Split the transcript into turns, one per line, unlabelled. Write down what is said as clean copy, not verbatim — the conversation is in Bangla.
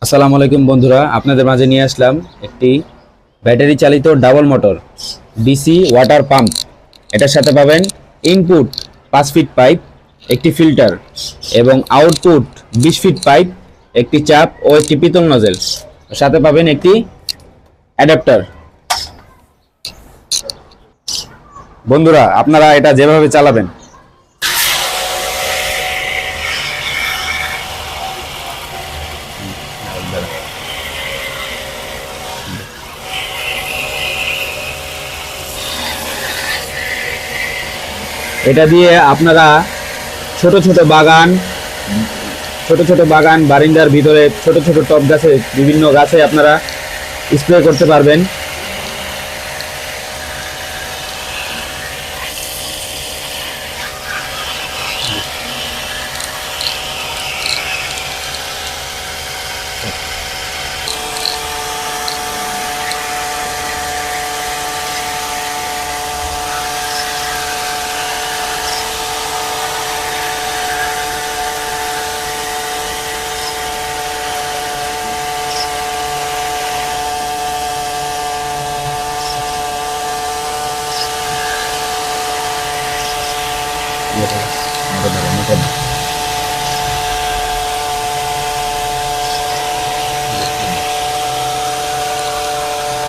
আসসালামু আলাইকুম বন্ধুরা, আপনাদের মাঝে নিয়ে আসলাম একটি ব্যাটারি চালিত double motor DC water pump. এটার সাথে পাবেন ইনপুট 5 ফিট পাইপ, একটি ফিল্টার এবং আউটপুট 20 ফিট পাইপ, একটি চাপ ও একটি পিতল নজেল। সাথে পাবেন একটি অ্যাডাপ্টার। বন্ধুরা, আপনারা এটা যেভাবে চালাবেন, এটা দিয়ে আপনারা ছোট ছোট বাগান বারিন্দার ভিতরে ছোট ছোট টব গাছে, বিভিন্ন গাছে আপনারা স্প্রে করতে পারবেন। Iya, Pak. Benar, benar.